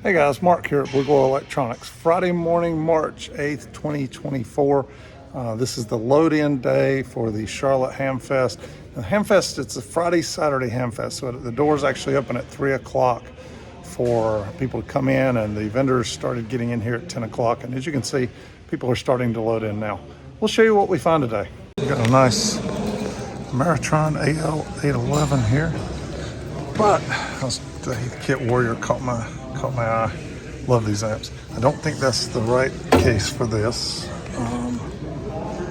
Hey guys, Mark here at Blue Glow Electronics. Friday morning, March 8th, 2024. This is the load-in day for the Charlotte Hamfest. The Hamfest, it's a Friday, Saturday Hamfest, so the doors actually open at 3 o'clock for people to come in, and the vendors started getting in here at 10 o'clock. And as you can see, people are starting to load in now. We'll show you what we find today. We got a nice Maritron AL811 here, but the Kit Warrior caught my eye. Love these amps. I don't think that's the right case for this,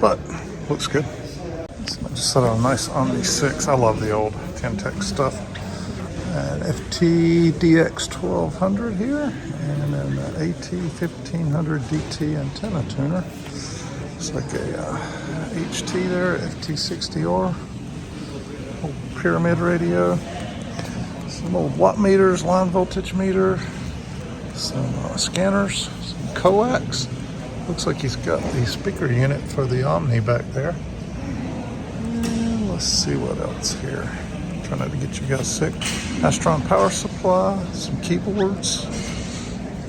but looks good. So I just set on a nice Omni 6. I love the old Ten-Tech stuff. An FT DX1200 here, and then the AT1500 DT antenna tuner. It's like a HT there, FT60R. Old pyramid radio. Some old watt meters, line voltage meter, some scanners, some coax. Looks like he's got the speaker unit for the Omni back there. And let's see what else here. Trying not to get you guys sick. Astron power supply, some keyboards,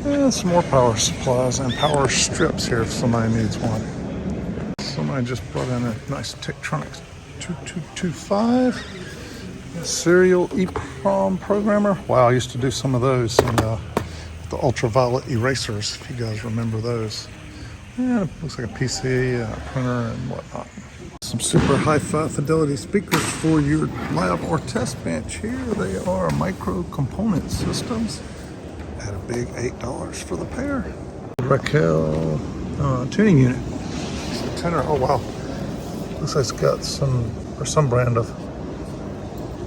and some more power supplies and power strips here if somebody needs one. Somebody just brought in a nice Tektronix 2225. Serial EEPROM programmer. Wow, I used to do some of those in the ultraviolet erasers, if you guys remember those. Yeah, it looks like a PC, a printer, and whatnot. Some super high-fi fidelity speakers for your lab or test bench here. They are micro component systems at a big $8 for the pair. Raquel tuning unit. It's a tenor. Oh wow. Looks like it's got some brand of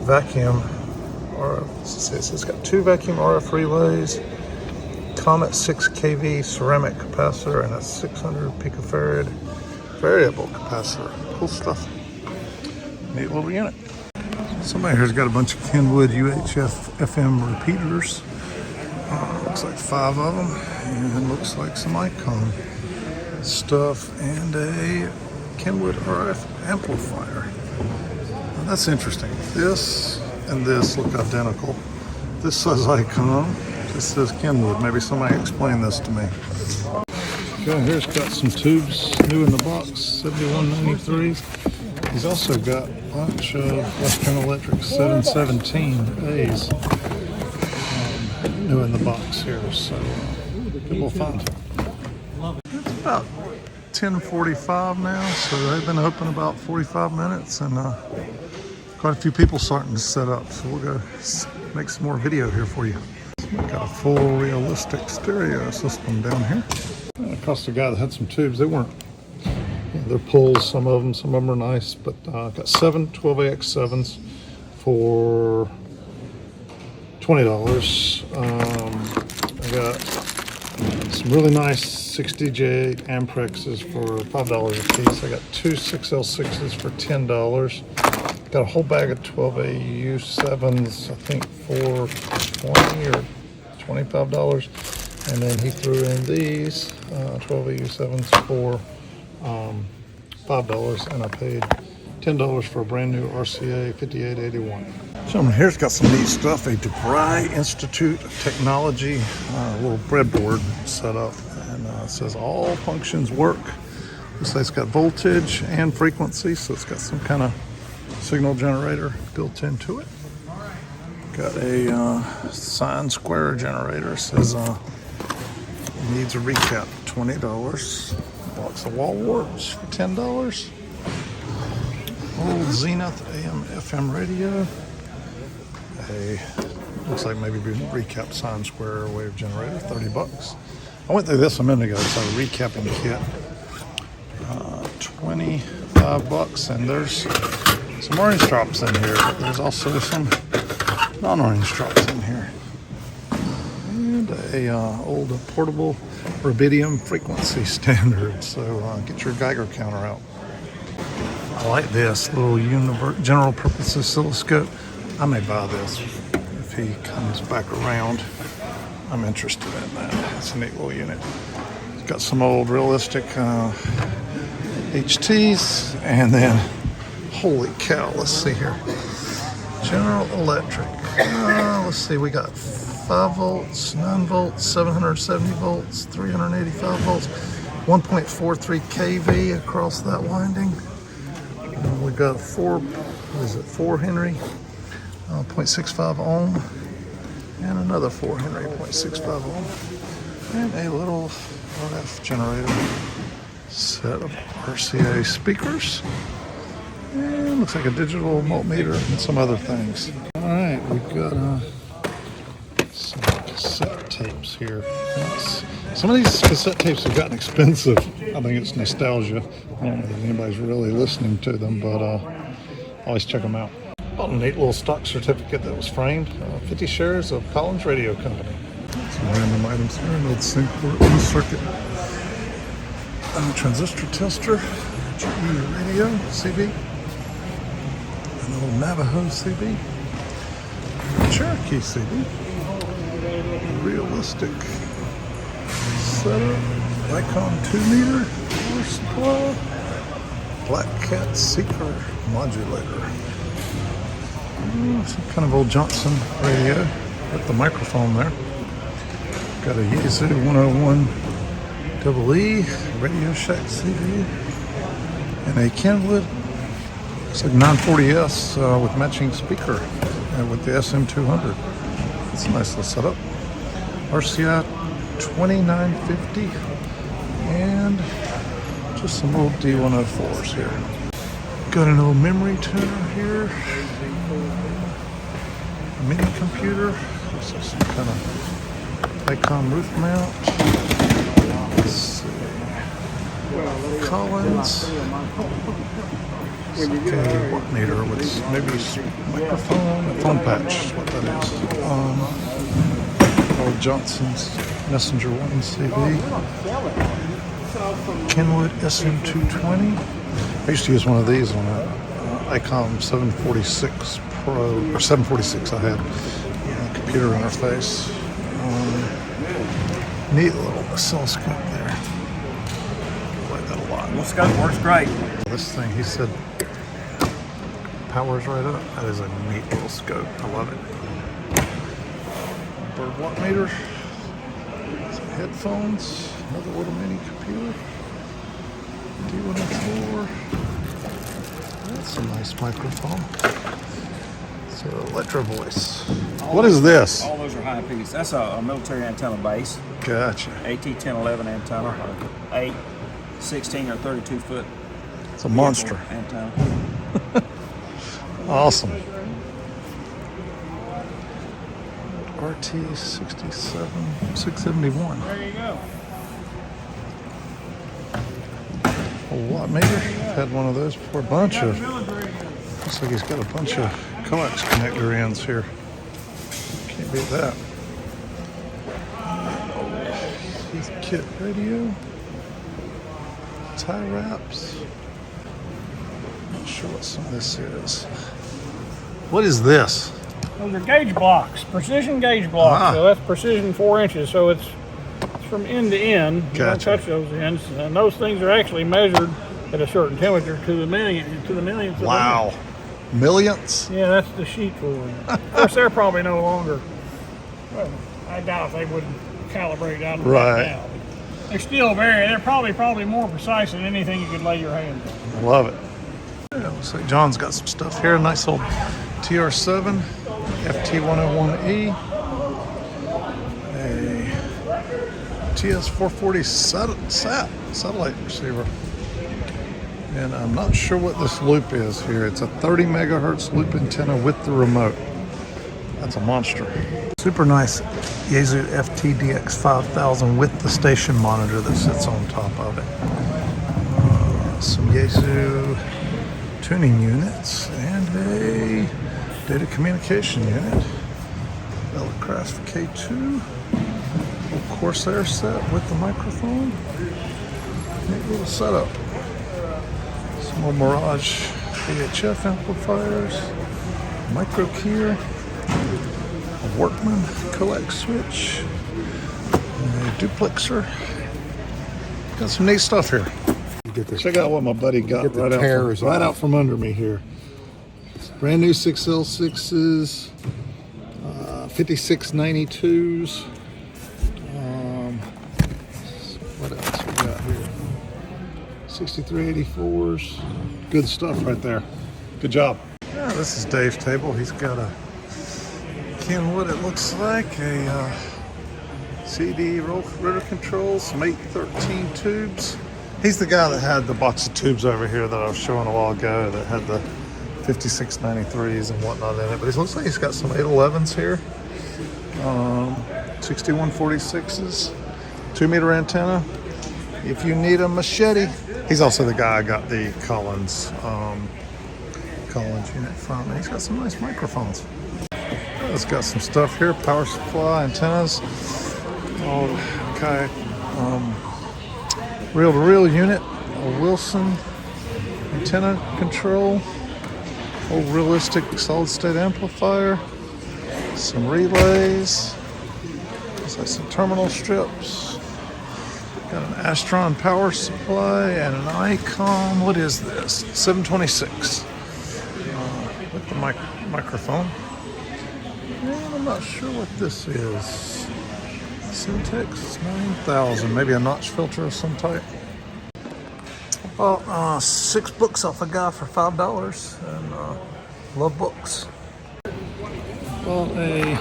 vacuum, or it's got 2 vacuum RF relays, Comet 6 kV ceramic capacitor, and a 600 picofarad variable capacitor. Cool stuff. Neat little unit. Somebody here's got a bunch of Kenwood UHF FM repeaters. Looks like 5 of them, and looks like some Icon stuff, and a Kenwood RF amplifier. That's interesting. This and this look identical. This says Icon. This says Kenwood. Maybe somebody explain this to me. Okay, here's got some tubes new in the box, 7193. He's also got a bunch of Western Electric 717As new in the box here. So good little find. It's about 10:45 now, so they've been open about 45 minutes, and quite a few people starting to set up, so we'll go make some more video here for you. We've got a full realistic stereo system down here. And across the guy that had some tubes, they weren't, they're pulls, some of them are nice, but I've got 7 12AX7s for $20. I got some really nice 6DJ Amprexes for $5 a piece. I got 2 6L6s for $10. Got a whole bag of 12AU7s, I think for $20 or $25. And then he threw in these 12AU7s for $5, and I paid $10 for a brand new RCA 5881. Someone here's got some neat stuff. A DeVry Institute of Technology little breadboard set up, and it says all functions work. Looks like it's got voltage and frequency, so it's got some kind of signal generator built into it. Got a sine square generator. It says needs a recap, $20. Box of wall warts for $10. Old Zenith AM FM radio. Looks like maybe recap sine square wave generator, $30. I went through this a minute ago. It's a recapping kit, $25, and there's some orange drops in here, but there's also some non-orange drops in here. And a old portable rubidium frequency standard, so get your Geiger counter out. I like this little general purpose oscilloscope. I may buy this if he comes back around. I'm interested in that. It's a neat little unit. It's got some old realistic HTs, and then holy cow, let's see here. General Electric. Let's see, we got 5 volts, 9 volts, 770 volts, 385 volts, 1.43 kV across that winding. And we got 4 Henry, 0.65 ohm, and another 4 Henry, 0.65 ohm, and a little RF generator, set of RCA speakers, and looks like a digital multimeter and some other things. All right, we've got some cassette tapes here. Some of these cassette tapes have gotten expensive. I think it's nostalgia. I don't know if anybody's really listening to them, but always check them out. Bought a neat little stock certificate that was framed. 50 shares of Collins Radio Company. Some random items here. An old sync port on the circuit. Transistor tester. GE radio CB. An old Navajo CB. Cherokee CB. Realistic setup. Icon 2-meter power supply. Black Cat Seeker modulator. Some kind of old Johnson radio with the microphone there. Got a Yaesu 101 EE Radio Shack CD and a Kenwood, it's like 940S with matching speaker with the SM200. It's a nice little setup. RCI 2950 and just some old D104s here. Got an old memory tuner here. A mini computer. Looks like some kind of Icon roof mount. Let's see. Collins. It's like a watt meter with maybe a microphone, a phone patch, is what that is. Old Johnson's Messenger 1 CB. Kenwood SM220. I used to use one of these on an Icon 746 Pro, or 746 I had. Computer interface. Neat little oscilloscope there. I like that a lot. The scope works great. This thing, he said, powers right up. That is a neat little scope. I love it. Bird watt meter. Some headphones. Another little mini computer. D104. That's a nice microphone. It's an Electro Voice. What is this? All those are high piece. That's a military antenna base. Gotcha. AT-1011 antenna. 8, 16, or 32 foot. It's a monster. Antenna. Awesome. RT67 671. There you go. A watt meter. Had one of those before. A bunch of. Looks like he's got a bunch of coax connector ends here. Can't beat that. Heath kit radio. Tie wraps. Not sure what some of this is. What is this? Those are gauge blocks, precision gauge blocks. Ah. So that's precision 4 inches. So it's from end to end. You Gotcha. don't touch those ends, and those things are actually measured at a certain temperature to the millionth. Of Wow. Millionths? Yeah, that's the sheet for them. Of course, they're probably no longer. Well, I doubt they would calibrate down to Right. that now. They're still they're probably more precise than anything you could lay your hand on. Love it. Yeah, looks like John's got some stuff here. Nice old TR7 FT101E. A TS440 satellite receiver. And I'm not sure what this loop is here. It's a 30 megahertz loop antenna with the remote. That's a monster. Super nice Yaesu FTDX 5000 with the station monitor that sits on top of it. Some Yaesu tuning units and a data communication unit. Bellicraft K2. Little Corsair set with the microphone. Neat little setup. Some more Mirage VHF amplifiers. Micro keyer. A Workman coax switch. A duplexer. Got some neat stuff here. Check out what my buddy got right out from under me here. Brand new 6L6s. 5692s. What else we got here? 6384s. Good stuff right there. Good job. Yeah, this is Dave's table. He's got a what it looks like a CD rotor controls, some 813 tubes. He's the guy that had the box of tubes over here that I was showing a while ago that had the 5693s and whatnot in it. But it looks like he's got some 811s here, 6146s, 2-meter antenna. If you need a machete, he's also the guy I got the Collins unit from. He's got some nice microphones. It's got some stuff here, power supply, antennas, okay, reel-to-reel unit, a Wilson antenna control, old realistic solid-state amplifier, some relays, looks like some terminal strips, got an Astron power supply and an Icon, what is this, 726, with the microphone. And I'm not sure what this is. Syntex 9000, maybe a notch filter of some type. Bought 6 books off a guy for $5, and love books. Bought a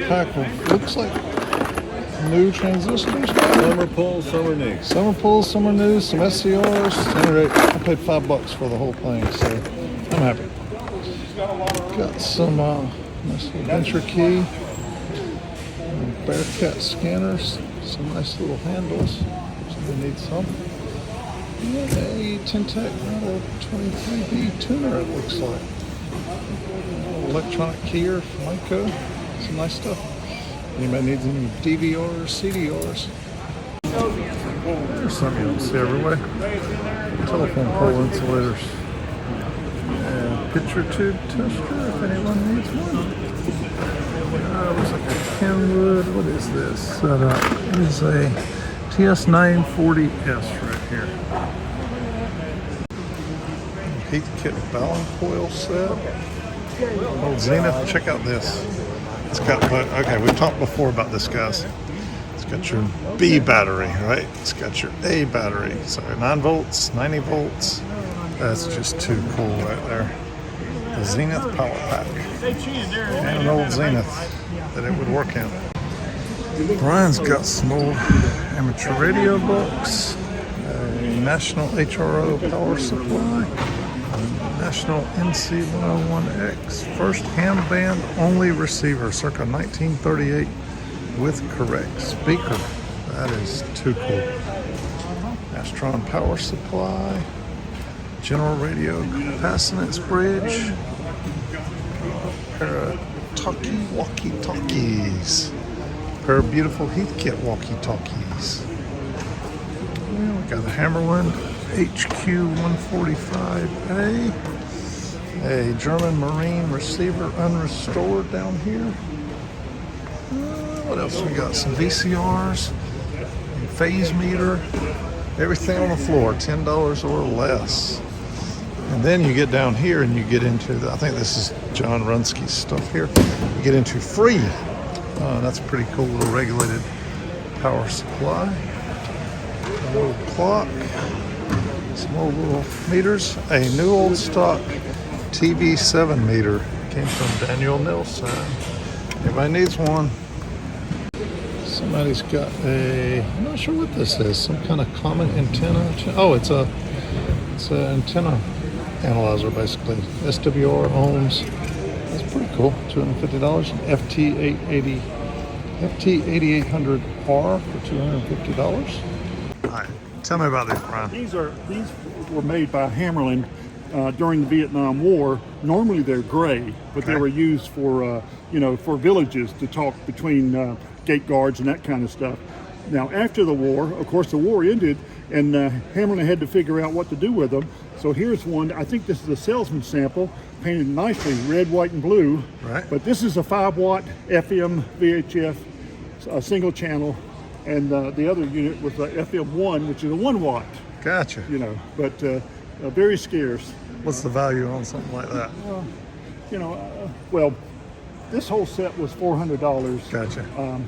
pack of, looks like new transistors. Summer pull, summer new. Summer pulls, summer news, some SCRs. I paid $5 for the whole thing, so I'm happy. Got some nice little venture key, Bearcat scanners, some nice little handles. Somebody needs some. And a Tintec 23B tuner, it looks like. Electronic keyer from Miko. Some nice stuff. Anybody needs any DVRs, CDRs? There's some you don't see everywhere. Telephone pole insulators. And picture tube tester if anyone needs one. Looks like a Kenwood. What is this? It is a TS940S right here. Heat kit Ballon coil set. Old Zenith. Check out this. It's got, okay, we've talked before about this, guys. It's got your B battery, right? It's got your A battery. So 9 volts, 90 volts. That's just too cool right there. The Zenith power pack. And an old Zenith that it would work in. Brian's got some old amateur radio books, a National HRO power supply, National NC101X, first ham band only receiver, circa 1938, with correct speaker. That is too cool. Astron power supply, general radio capacitance bridge, pair of walkie-talkies, pair of beautiful Heathkit walkie-talkies. Well, we got a Hammerland HQ145A, a German Marine receiver unrestored down here. What else we got? Some VCRs, a phase meter, everything on the floor, $10 or less. And then you get down here and you get into I think this is John Runsky's stuff here. You get into free. That's a pretty cool little regulated power supply. A little clock. Some more little meters. A new old stock TV7 meter. Came from Daniel Nilsson. Everybody needs one. Somebody's got I'm not sure what this is. Some kind of common antenna. Oh, it's an antenna analyzer basically. SWR ohms. That's pretty cool. $250. FT8800R for $250. All right. Tell me about these, Brian. These were made by Hammerland during the Vietnam War. Normally they're gray, but they were used for for villages to talk between gate guards and that kind of stuff. Now after the war, of course, the war ended, and Hammerland had to figure out what to do with them. So here's one. I think this is a salesman sample, painted nicely, red, white, and blue. Right. But this is a 5-watt FM VHF, a single channel. And the other unit was the FM1, which is a 1-watt. Gotcha. But very scarce. What's the value on something like that? well, this whole set was $400. Gotcha.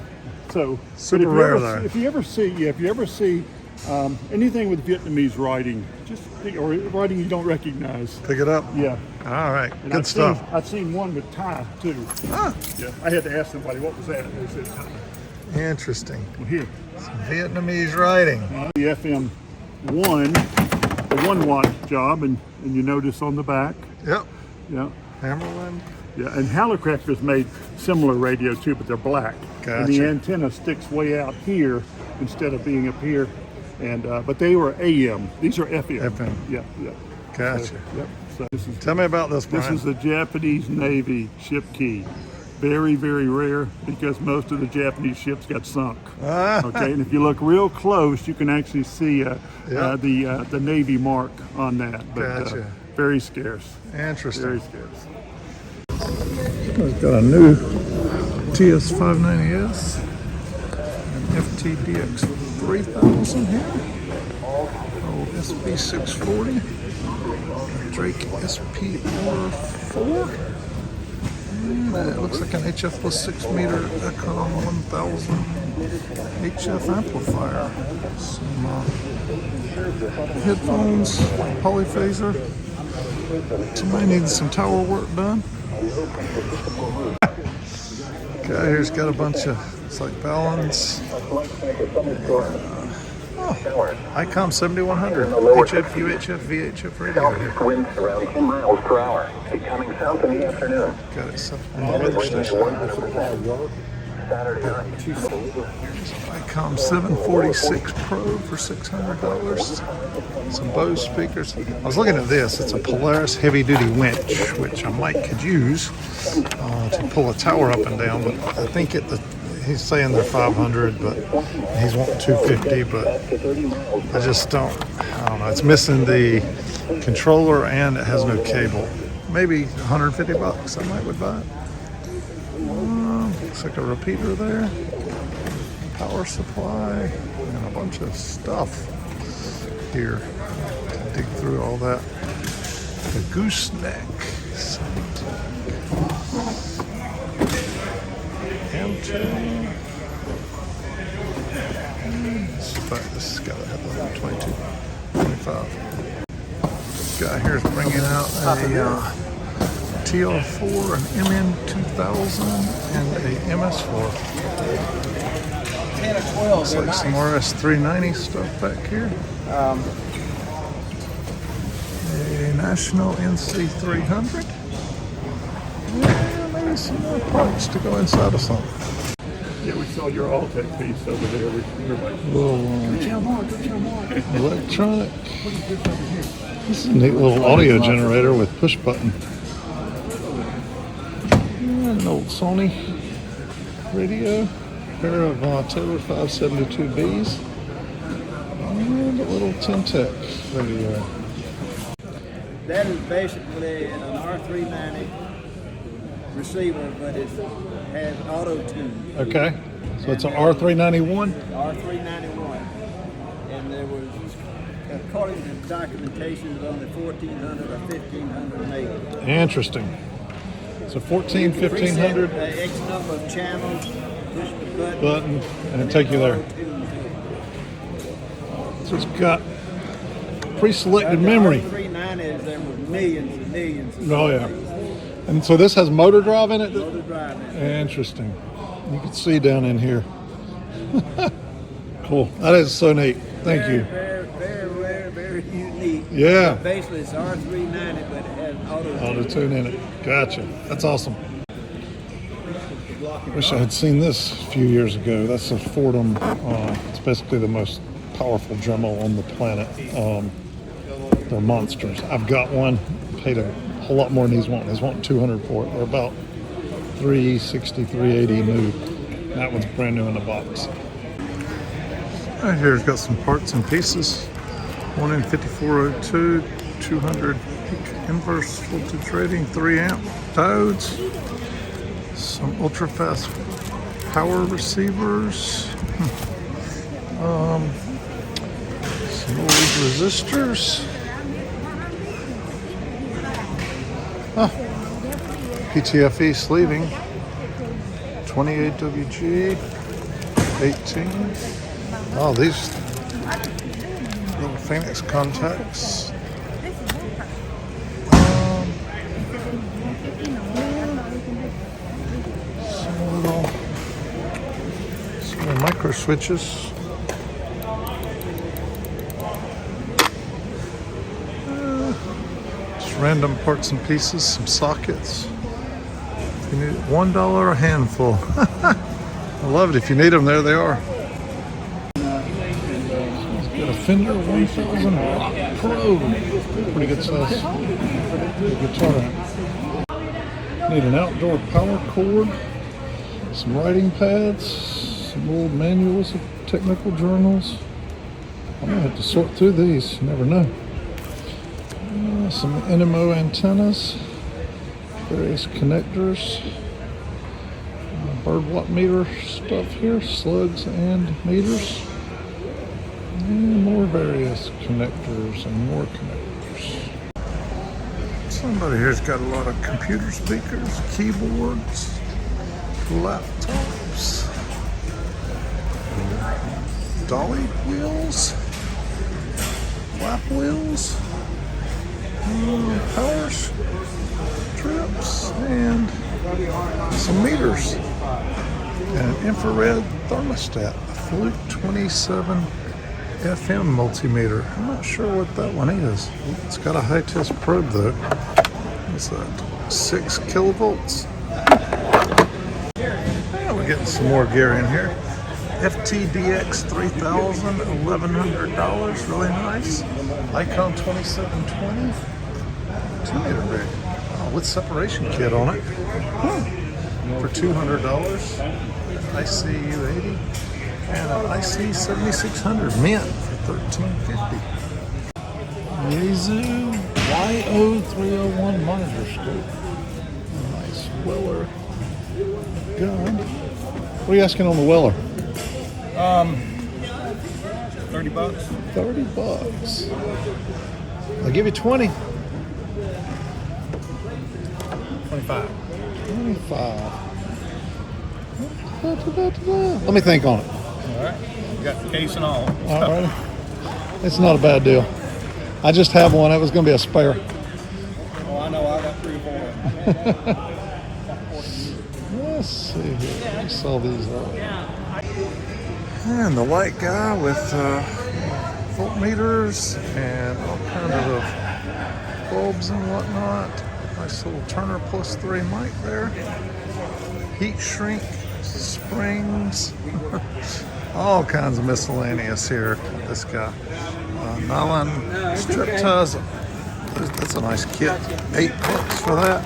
So, Super but rare there. if you ever see anything with Vietnamese writing, or writing you don't recognize, Pick it up. yeah. All right. And Good I've stuff. I've seen one with Thai too. Ah, Yeah, I had to ask somebody what was that. And they said Thai. interesting. Well, here, Some Vietnamese writing. the FM1, the 1-watt job, and you notice on the back, Yep. yeah. Hammerland. Yeah, and Hallicrafters made similar radio too, but they're black. And the Gotcha. antenna sticks way out here instead of being up here. And but they were AM. These are FM. FM. Yeah, yeah. Gotcha. So, yep. So this is Tell me about this, this Brian. is the Japanese Navy ship key. Very, very rare because most of the Japanese ships got sunk. Ah, Okay, and if you look real close, you can actually see Yeah. the Navy mark on that. But Gotcha. very scarce. interesting. Very scarce. We've got a new TS590S, an FTDX 3000 here, old SB640, Drake SPR4, and it looks like an HF plus 6 meter Econ 1000 HF amplifier, some headphones, polyphaser. Somebody needs some tower work done. Guy here's got a bunch of, it's like balance. ICOM 7100, HF, UHF, VHF radio here. Winds around 10 miles per hour, becoming south in the afternoon. Got it set on the weather station. 100% Saturday night. ICOM 746 Pro for $600. Some Bose speakers. I was looking at this. It's a Polaris heavy duty winch, which I might could use to pull a tower up and down, but I think he's saying they're 500, but he's wanting 250, but I just don't know. It's missing the controller and it has no cable. Maybe 150 bucks. I might would buy it. Looks like a repeater there. Power supply and a bunch of stuff here. Dig through all that. The gooseneck. M2. This has got a headline 22, 25. Guy here's bringing out a TR4, an MN2000, and a MS4. Looks like some RS390 stuff back here. A National NC300. And maybe some more parts to go inside of something. Yeah, we saw your Altec piece over there. We were like, Little electronic. This is a neat little audio generator with push button. And an old Sony radio. Pair of Taylor 572Bs. And a little Tentec radio. That is basically an R390 receiver, but it has auto tune. Okay. So it's an R391? R391. And there was, according to documentation, it was only 1,400 or 1,500 made. Interesting. So 14, 1500 X number of channels, push the button, and it'll take you there. So it's got pre-selected memory. R390s, there were millions and millions of Oh yeah. And so this has motor drive in it? motor driving. Interesting. You can see down in here. Cool. That is so neat. Thank you. Very, very rare, very unique. Yeah. But basically, it's R390, but it has auto tune. Auto tune in it. Gotcha. That's awesome. Wish I had seen this a few years ago. That's a Fordham. It's basically the most powerful Dremel on the planet. They're monsters. I've got one. Paid a whole lot more than he's wanting. He's wanting 200 for it. They're about 360, 380 new. That one's brand new in the box. Right here's got some parts and pieces. One in 5402, 200 peak inverse voltage rating, 3 amp diodes, some ultra fast power receivers, some old resistors. PTFE sleeving. 28 WG. 18. Oh, these little Phoenix contacts. Some little micro switches. Just random parts and pieces, some sockets. If you need $1 a handful. I love it. If you need them, there they are. Got a Fender 1000 Rock Pro. Pretty good size guitar amp. Need an outdoor power cord, some writing pads, some old manuals of technical journals. I'm gonna have to sort through these. You never know. Some NMO antennas, various connectors. Bird watt meter stuff here, slugs and meters, and more various connectors and more connectors. Somebody here's got a lot of computer speakers, keyboards, laptops, dolly wheels, flap wheels, power strips, and some meters. And an infrared thermostat, a Fluke 27 FM multimeter. I'm not sure what that one is. It's got a high test probe though. What's that? 6 kilovolts. Yeah, we're getting some more gear in here. FTDX 3000, $1,100, really nice. Icon 2720, 2-meter rig. Oh, with separation kit on it. For $200, ICU 80, and an IC 7600 mint for $13.50. Yaesu YO301 monitor scope. Nice Weller gun. What are you asking on the Weller? 30 bucks. 30 bucks. I'll give you 20. 25. 25. Let me think on it. All right. You got the case and all. All right. It's not a bad deal. I just have one. That was going to be a spare. Oh, I know. I got 3 or 4. Let's see here. I saw these. And the light guy with voltmeters and all kinds of bulbs and whatnot. Nice little Turner plus 3 mic there. Heat shrink, springs, all kinds of miscellaneous here. This guy. Nylon strip ties. That's a nice kit. $8 for that.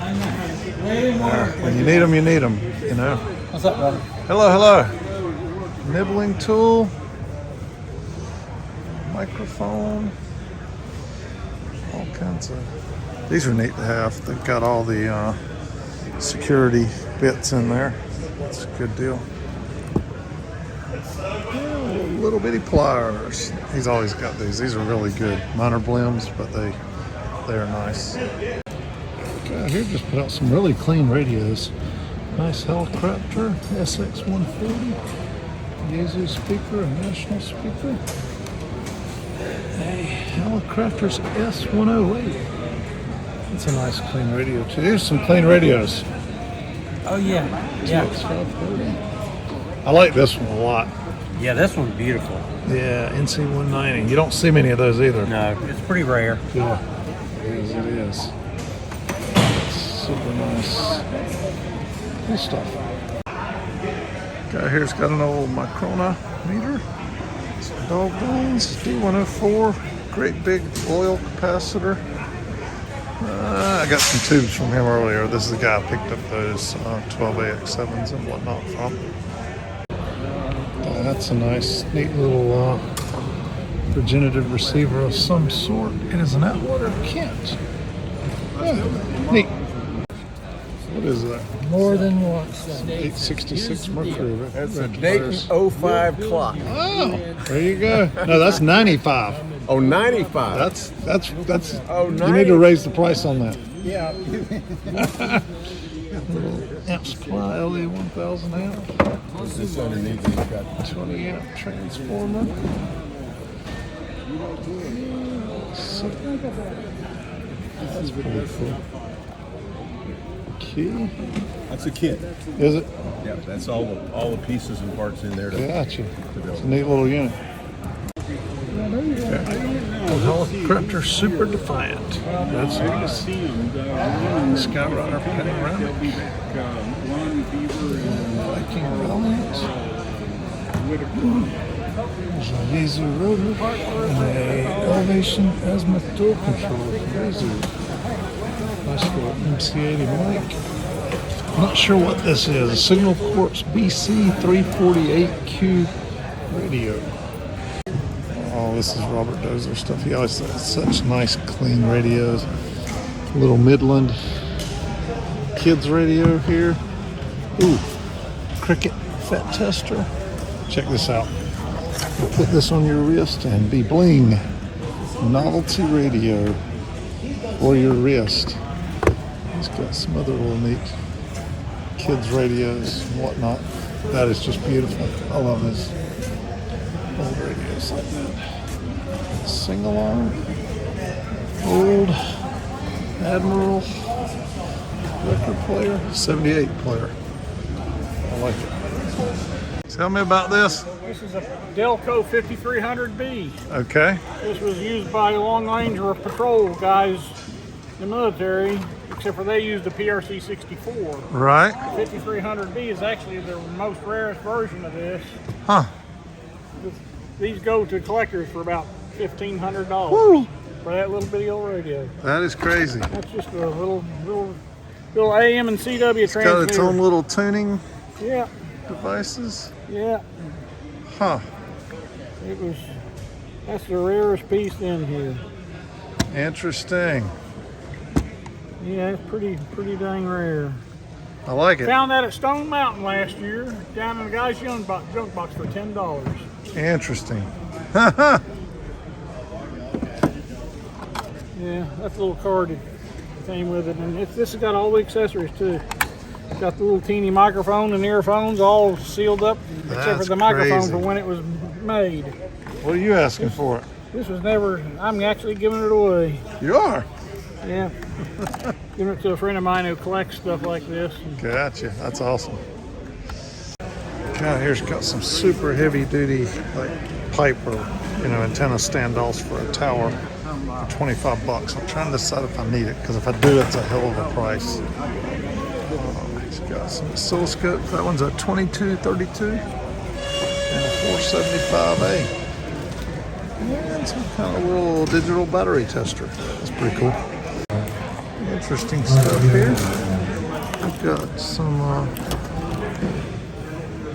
When you need them, you need them, you know. What's up, brother? Hello, hello. Nibbling tool. Microphone. All kinds of... These are neat to have. They've got all the security bits in there. That's a good deal. Little bitty pliers. He's always got these. These are really good. Mine are blims, but they are nice. God, here just put out some really clean radios. Nice Helicopter SX140. Yaesu speaker, a national speaker. A Helicopter's S108. That's a nice clean radio too. Here's some clean radios. Oh yeah, yeah, I like this one a lot. yeah. This one's beautiful. Yeah, NC190. You don't see many of those either. No, it's pretty rare. Yeah, it is. Super nice. Good stuff. Guy here's got an old Microna meter. Some dog bones. D104. Great big oil capacitor. I got some tubes from him earlier. This is the guy I picked up those 12AX7s and whatnot from. That's a nice, neat little regenerative receiver of some sort. It is an Atwater Kent. Yeah, neat. What is that? More than once. 866 Mercury. That's a Dayton 05 clock. Oh, there you go. No, that's 95. Oh, 95. That's. Oh, You need to raise the price on that. Yeah. Little amp supply, LE 1000 amp. This underneath it's got 20 amp transformer. So, that's pretty cool. Key. that's a kit. Is it? Yeah, that's all the pieces and parts in there to Gotcha. build. It's a neat little unit. Helicopter Super Defiant. That's nice. Skyrider Panoramic. Viking Valiant. There's a Yaesu rotor and a elevation azimuth door control from Yaesu. Nice little MC80 mic. Not sure what this is. A Signal Corps BC348Q radio. Oh, this is Robert Dozer stuff. He always has such nice, clean radios. Little Midland kids radio here. Ooh, Cricket Fat Tester. Check this out. You put this on your wrist and be bling. Novelty radio for your wrist. He's got some other little neat kids radios and whatnot. That is just beautiful. I love his old radios like that. Sing along. Old Admiral record player. 78 player. I like it. Tell me about this. This is a Delco 5300B. Okay. This was used by long range patrol guys in the military, except for they used a PRC 64. Right. 5300B is actually the most rarest version of this. Huh. These go to collectors for about $1,500 Woo. for that little bitty old radio. That is crazy. That's just a little AM and CW It's got transmitter. its own little tuning Yeah, devices. yeah. Huh. That's the rarest piece in here. Interesting. Yeah, it's pretty dang rare. I like it. Found that at Stone Mountain last year, down in the guy's junk box for $10. Interesting. Yeah, that's a little card that came with it, and this has got all the accessories too. It's got the little teeny microphone and earphones all sealed up, except for That's the microphone crazy. for when it was made. What are you asking for it? This was never. I'm actually giving it away. You are. Yeah, giving it to a friend of mine who collects stuff like this. Gotcha. That's awesome. God, here's got some super heavy duty like pipe or antenna standoffs for a tower for $25. I'm trying to decide if I need it because if I do, it's a hell of a price. He's got some oscilloscopes. That one's a 2232 and a 475A. And some kind of little digital battery tester. That's pretty cool. Interesting stuff here. We've got some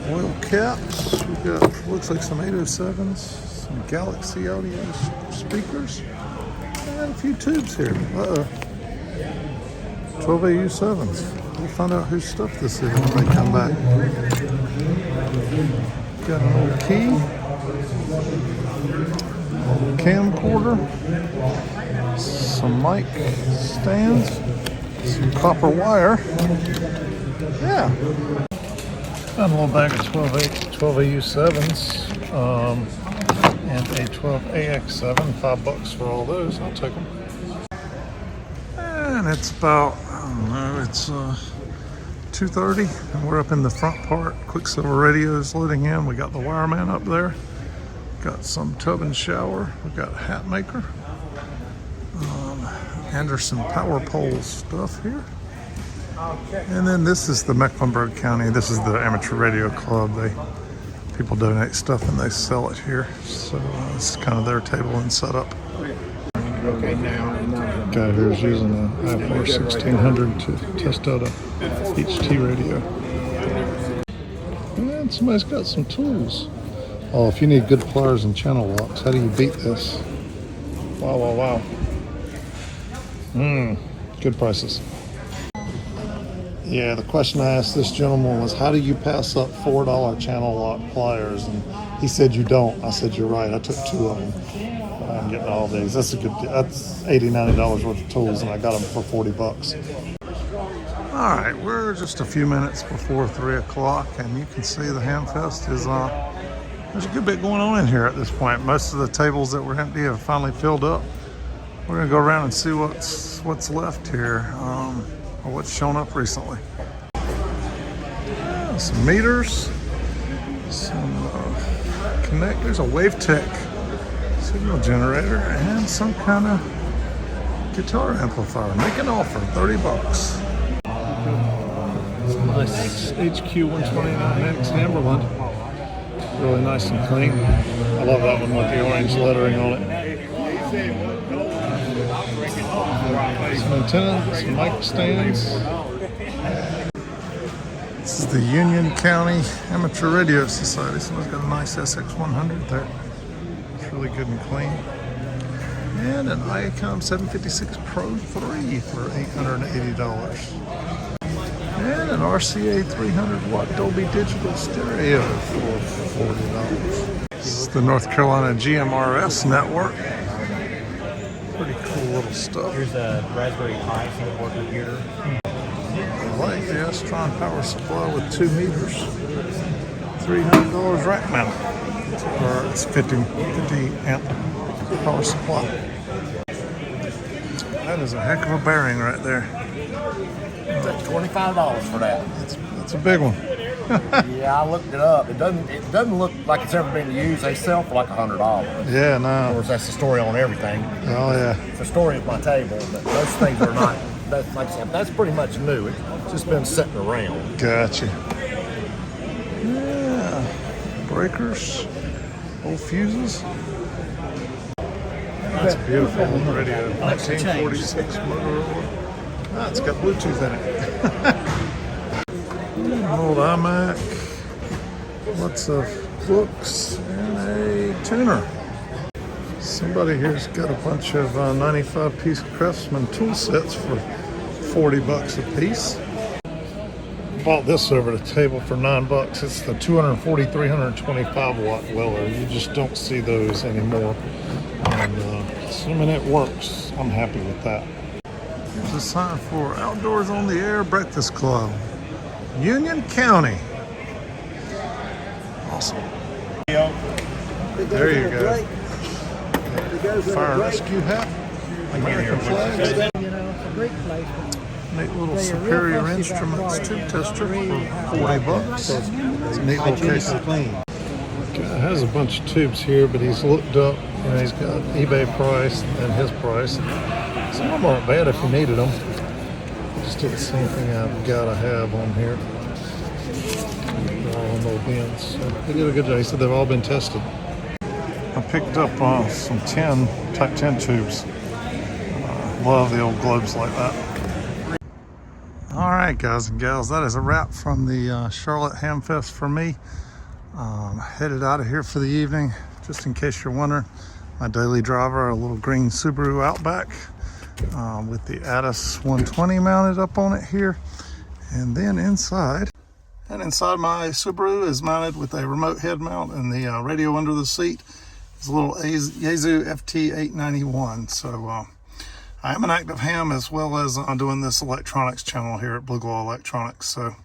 oil caps. We've got, looks like some 807s, some Galaxy audio speakers, and a few tubes here. 12AU7s. We'll find out whose stuff this is when they come back. Got an old key, camcorder, some mic stands, some copper wire. Yeah. Got a little bag of 12AU7s and a 12AX7. $5 for all those. I'll take them. And it's about, I don't know, it's 2:30 and we're up in the front part. Quicksilver radios loading in. We got the wireman up there. Got some tub and shower. We got a hat maker. And there's some power pole stuff here. And then this is the Mecklenburg County. This is the amateur radio club. People donate stuff and they sell it here. So this is kind of their table and setup. Guy here's using a IFR 1600 to test out a HT radio. And somebody's got some tools. Oh, if you need good pliers and channel locks, how do you beat this? Wow, wow, wow. Good prices. Yeah, the question I asked this gentleman was, how do you pass up $4 channel lock pliers? And he said you don't. I said, you're right. I took 2 of them. I'm getting all these. That's a good deal. That's $80, $90 worth of tools, and I got them for $40. All right, we're just a few minutes before 3 o'clock, and you can see the Hamfest is there's a good bit going on in here at this point. Most of the tables that were empty have finally filled up. We're gonna go around and see what's left here, or what's shown up recently. Yeah, some meters, some connectors, a WaveTech signal generator, and some kind of guitar amplifier. Make an offer, $30. Nice HQ 129X Amberland. Really nice and clean. I love that one with the orange lettering on it. Some antenna, some mic stands. This is the Union County Amateur Radio Society. Someone's got a nice SX100 there. It's really good and clean. And an IACOM 756 Pro 3 for $880. And an RCA 300 watt Dolby Digital Stereo for $40. This is the North Carolina GMRS network. Pretty cool little stuff. Here's a Raspberry Pi board computer. I like the Astron power supply with 2 meters. $300 rack mount. Or it's 50 amp power supply. That is a heck of a bearing right there. $25 for that. That's a big one. Yeah, I looked it up. It doesn't look like it's ever been used. They sell for like $100. Yeah, Of no. course, that's the story on everything. Oh yeah. It's the story of my table, but those things are not. That's like I said, that's pretty much new. It's just been sitting around. Gotcha. Yeah. Breakers. Old fuses. That's a beautiful little radio. 1946 Motorola. Ah, it's got Bluetooth in it. Old iMac. Lots of books and a tuner. Somebody here's got a bunch of 95-piece Craftsman tool sets for $40 a piece. Bought this over the table for $9. It's the 240 325 watt Weller. You just don't see those anymore. And assuming it works, I'm happy with that. Here's a sign for Outdoors on the Air Breakfast Club, Union County. Awesome. There you go. Fire rescue hat, American flags. You know, it's a great place. Neat little Superior Instruments tube tester for $40. It's a neat little case. Guy has a bunch of tubes here, but he's looked up and he's got eBay price and his price. Some of them aren't bad if you needed them. Just didn't see anything I've got to have on here. They're all in little bins. So they did a good job. He said they've all been tested. I picked up some Type 10 tubes. Love the old globes like that. All right, guys and gals, that is a wrap from the Charlotte Hamfest for me. Headed out of here for the evening. Just in case you're wondering, my daily driver, a little green Subaru Outback with the Addis 120 mounted up on it here. And then inside my Subaru is mounted with a remote head mount and the radio under the seat. It's a little Yaesu FT891. So I am an active ham as well as doing this electronics channel here at Blue Glow Electronics. So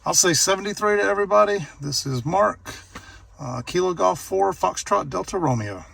I'll say 73 to everybody. This is Mark, Kilo Golf 4 Foxtrot Delta Romeo.